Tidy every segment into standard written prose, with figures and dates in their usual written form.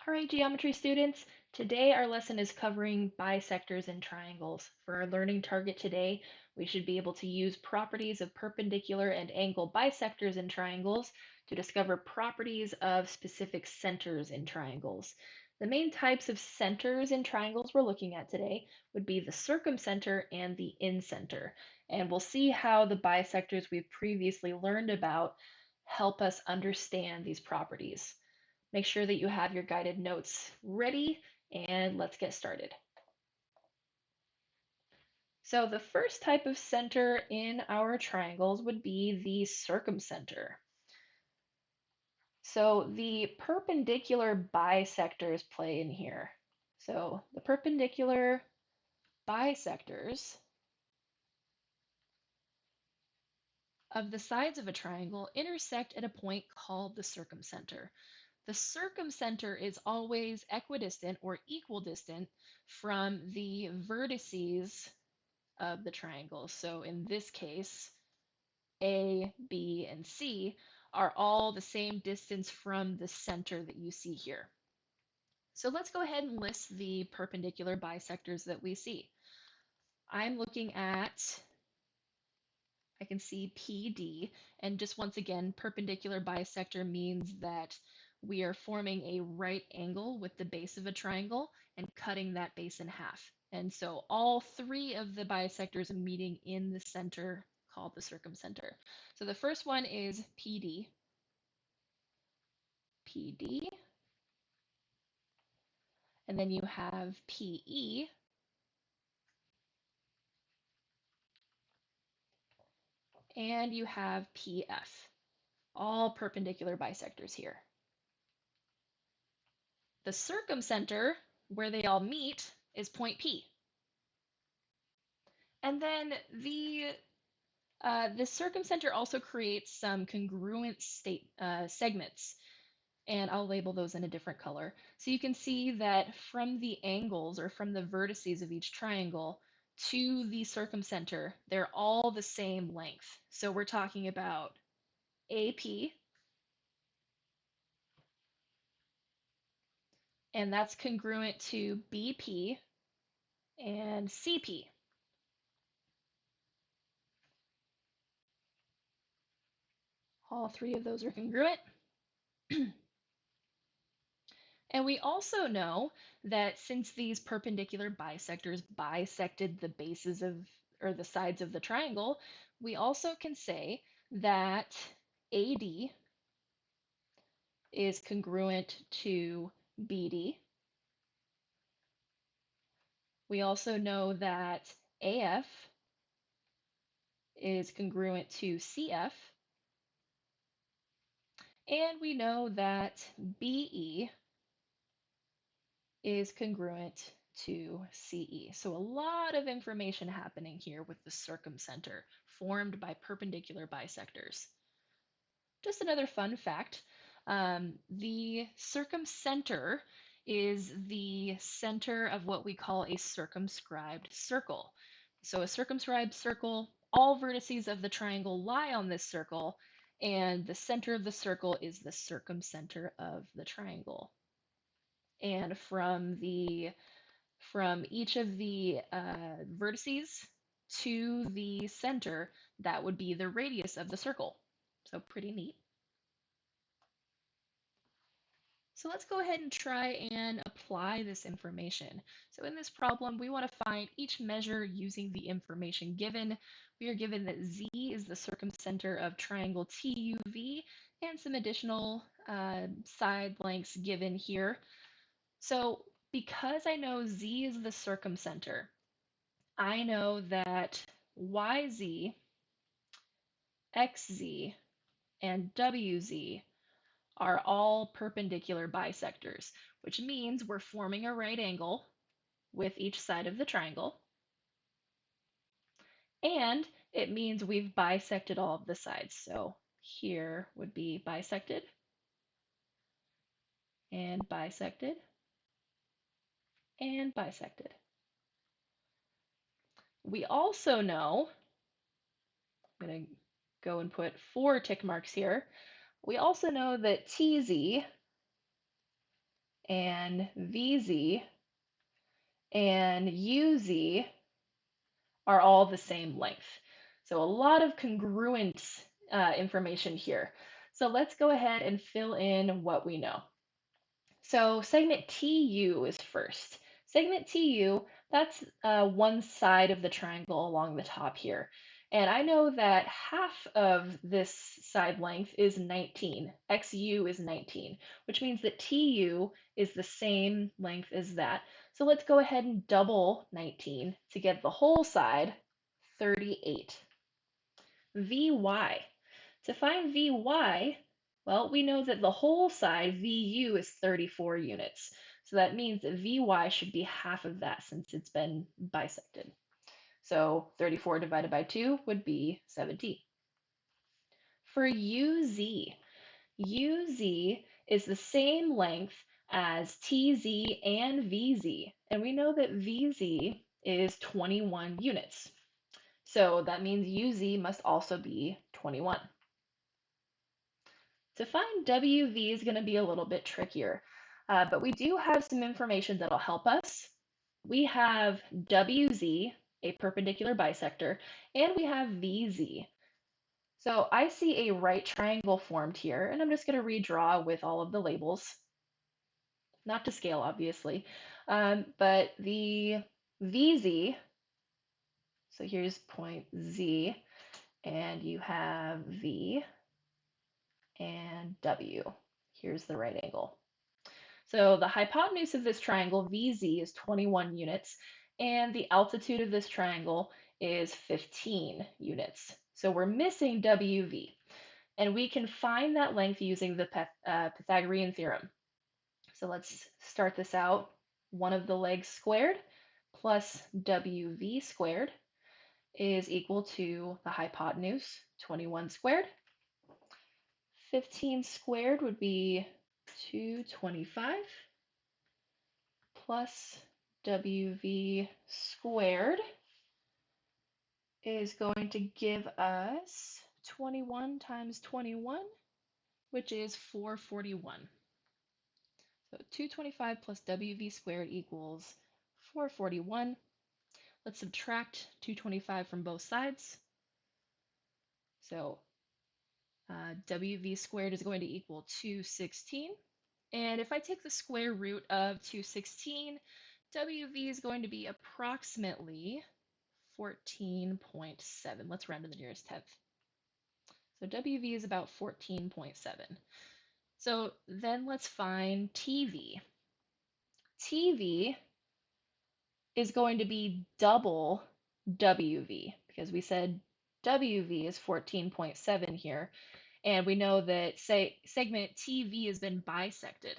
All right, geometry students, today our lesson is covering bisectors and triangles. For our learning target today, we should be able to use properties of perpendicular and angle bisectors in triangles to discover properties of specific centers in triangles. The main types of centers in triangles we're looking at today would be the circumcenter and the incenter. And we'll see how the bisectors we've previously learned about help us understand these properties. Make sure that you have your guided notes ready and let's get started. So the first type of center in our triangles would be the circumcenter. So the perpendicular bisectors play in here. So the perpendicular bisectors of the sides of a triangle intersect at a point called the circumcenter. The circumcenter is always equidistant or equidistant from the vertices of the triangle. So in this case, A, B, and C are all the same distance from the center that you see here. So let's go ahead and list the perpendicular bisectors that we see. I'm looking at, I can see PD, and just once again, perpendicular bisector means that we are forming a right angle with the base of a triangle and cutting that base in half. And so all three of the bisectors are meeting in the center called the circumcenter. So the first one is PD, PD, and then you have PE, and you have PF, all perpendicular bisectors here. The circumcenter, where they all meet, is point P. And then the circumcenter also creates some congruent segments, and I'll label those in a different color. So you can see that from the angles or from the vertices of each triangle to the circumcenter, they're all the same length. So we're talking about AP, and that's congruent to BP and CP. All three of those are congruent. And we also know that since these perpendicular bisectors bisected the bases of, or the sides of the triangle, we also can say that AD is congruent to BD. We also know that AF is congruent to CF. And we know that BE is congruent to CE. So a lot of information happening here with the circumcenter formed by perpendicular bisectors. Just another fun fact, the circumcenter is the center of what we call a circumscribed circle. So a circumscribed circle, all vertices of the triangle lie on this circle, and the center of the circle is the circumcenter of the triangle. And from each of the vertices to the center, that would be the radius of the circle. So pretty neat. So let's go ahead and try and apply this information. So in this problem, we want to find each measure using the information given. We are given that Z is the circumcenter of triangle TUV and some additional side lengths given here. So because I know Z is the circumcenter, I know that YZ, XZ, and WZ are all perpendicular bisectors, which means we're forming a right angle with each side of the triangle. And it means we've bisected all of the sides. So here would be bisected and bisected and bisected. We also know, I'm going to go and put 4 tick marks here. We also know that TZ and VZ and UZ are all the same length. So a lot of congruent information here. So let's go ahead and fill in what we know. So segment TU is first. Segment TU, that's one side of the triangle along the top here. And I know that half of this side length is 19. XU is 19, which means that TU is the same length as that. So let's go ahead and double 19 to get the whole side, 38. VY. To find VY, well, we know that the whole side, VU, is 34 units. So that means that VY should be half of that since it's been bisected. So 34 divided by 2 would be 17. For UZ, UZ is the same length as TZ and VZ. And we know that VZ is 21 units. So that means UZ must also be 21. To find WV is going to be a little bit trickier, but we do have some information that'll help us. We have WZ, a perpendicular bisector, and we have VZ. So I see a right triangle formed here, and I'm just going to redraw with all of the labels, not to scale, obviously, but the VZ, so here's point Z, and you have V and W. Here's the right angle. So the hypotenuse of this triangle, VZ, is 21 units, and the altitude of this triangle is 15 units. So we're missing WV, and we can find that length using the Pythagorean theorem. So let's start this out. One of the legs squared plus WV squared is equal to the hypotenuse, 21 squared. 15 squared would be 225 plus WV squared is going to give us 21 times 21, which is 441. So 225 plus WV squared equals 441. Let's subtract 225 from both sides. So WV squared is going to equal 216. And if I take the square root of 216, WV is going to be approximately 14.7. Let's round to the nearest tenth. So WV is about 14.7. So then let's find TV. TV is going to be double WV because we said WV is 14.7 here. And we know that segment TV has been bisected.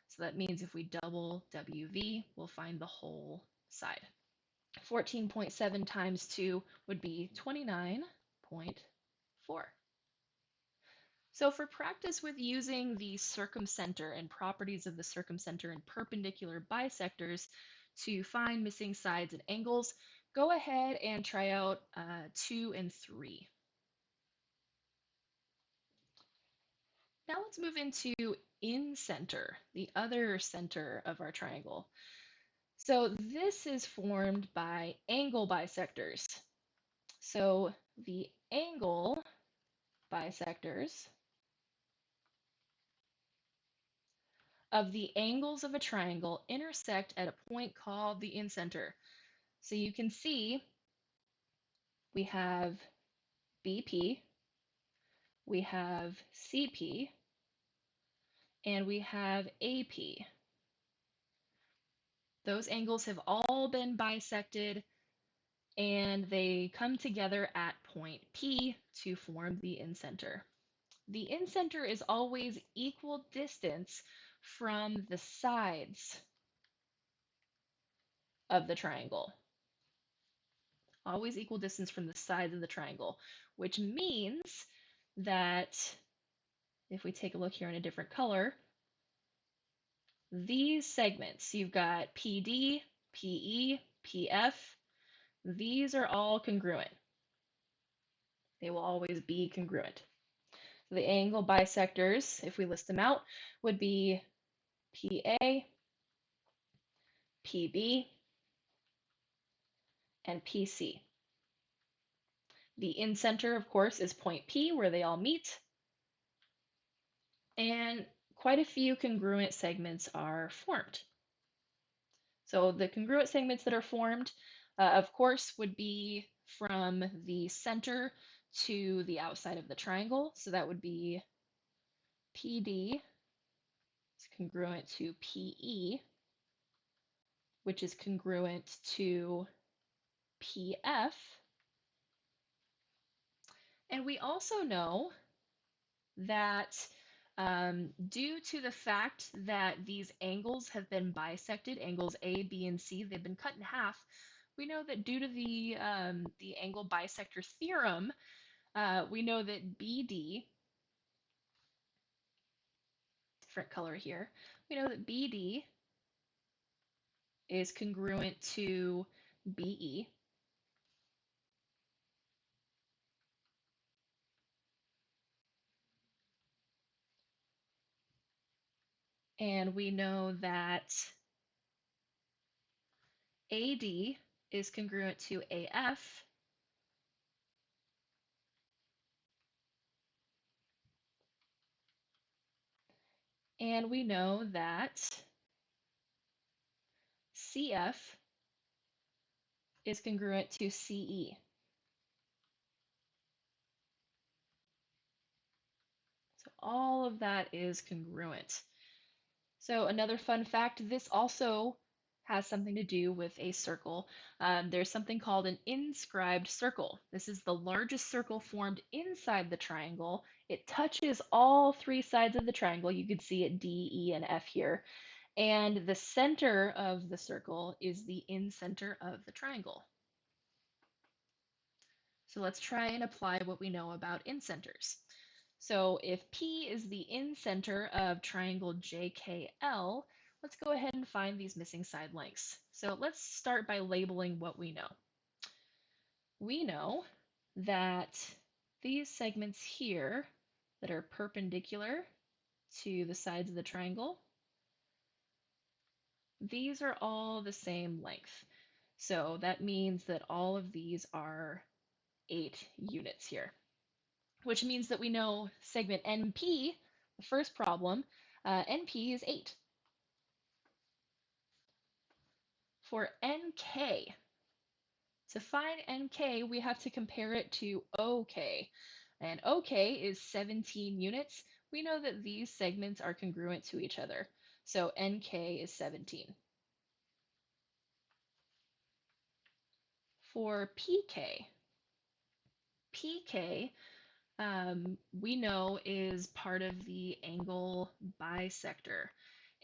So that means if we double WV, we'll find the whole side. 14.7 times 2 would be 29.4. So for practice with using the circumcenter and properties of the circumcenter and perpendicular bisectors to find missing sides and angles, go ahead and try out 2 and 3. Now let's move into in-center, the other center of our triangle. So this is formed by angle bisectors. So the angle bisectors of the angles of a triangle intersect at a point called the incenter. So you can see we have BP, we have CP, and we have AP. Those angles have all been bisected and they come together at point P to form the incenter. The incenter is always equal distance from the sides of the triangle. Always equal distance from the sides of the triangle, which means that if we take a look here in a different color, these segments, you've got PD, PE, PF, these are all congruent. They will always be congruent. So the angle bisectors, if we list them out, would be PA, PB, and PC. The in-center, of course, is point P, where they all meet, and quite a few congruent segments are formed. So the congruent segments that are formed, of course, would be from the center to the outside of the triangle. So that would be PD is congruent to PE, which is congruent to PF. And we also know that due to the fact that these angles have been bisected, angles A, B, and C, they've been cut in half, we know that due to the angle bisector theorem, we know that BD, different color here, we know that BD is congruent to BE. And we know that AD is congruent to AF. And we know that CF is congruent to CE. So all of that is congruent. So another fun fact, this also has something to do with a circle. There's something called an inscribed circle. This is the largest circle formed inside the triangle. It touches all three sides of the triangle. You can see it D, E, and F here. And the center of the circle is the in-center of the triangle. So let's try and apply what we know about in-centers. So if P is the in-center of triangle JKL, let's go ahead and find these missing side lengths. So let's start by labeling what we know. We know that these segments here that are perpendicular to the sides of the triangle, these are all the same length. So that means that all of these are 8 units here, which means that we know segment NP, the first problem, NP is 8. For NK, to find NK, we have to compare it to OK. And OK is 17 units. We know that these segments are congruent to each other. So NK is 17. For PK, PK we know is part of the angle bisector.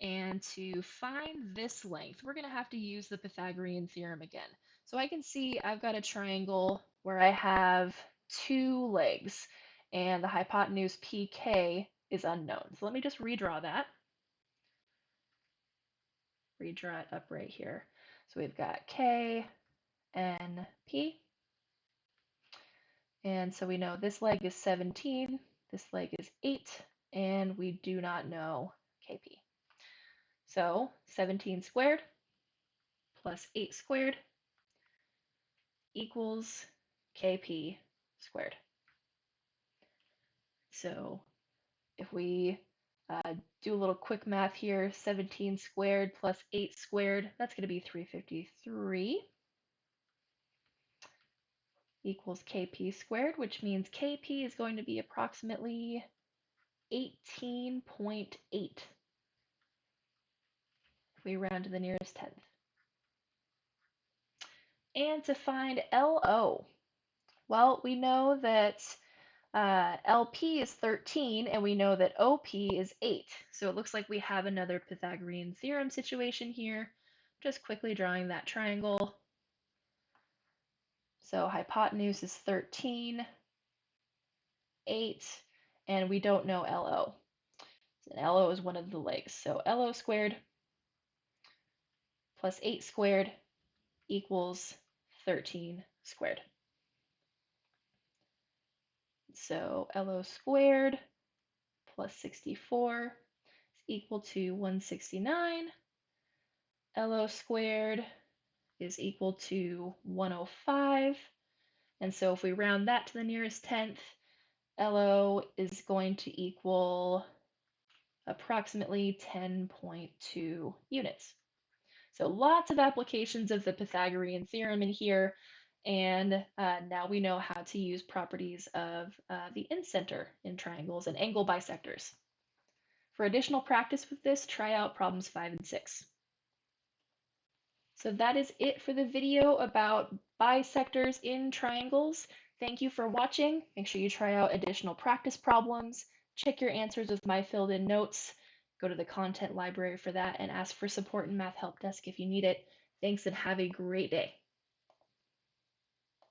And to find this length, we're going to have to use the Pythagorean theorem again. So I can see I've got a triangle where I have 2 legs, and the hypotenuse PK is unknown. So let me just redraw that. Redraw it up right here. So we've got K, N, P. And so we know this leg is 17, this leg is 8, and we do not know KP. So 17 squared plus 8 squared equals KP squared. So if we do a little quick math here, 17 squared plus 8 squared, that's going to be 353 equals KP squared, which means KP is going to be approximately 18.8 if we round to the nearest tenth. And to find LO, well, we know that LP is 13, and we know that OP is 8. So it looks like we have another Pythagorean theorem situation here. Just quickly drawing that triangle. So hypotenuse is 13, 8, and we don't know LO. And LO is one of the legs. So LO squared plus 8 squared equals 13 squared. So LO squared plus 64 is equal to 169. LO squared is equal to 105. And so if we round that to the nearest tenth, LO is going to equal approximately 10.2 units. So lots of applications of the Pythagorean theorem in here, and now we know how to use properties of the incenter in triangles and angle bisectors. For additional practice with this, try out problems 5 and 6. So that is it for the video about bisectors in triangles. Thank you for watching. Make sure you try out additional practice problems, check your answers with my filled in notes, go to the content library for that, and ask for support in Math Help Desk if you need it. Thanks and have a great day.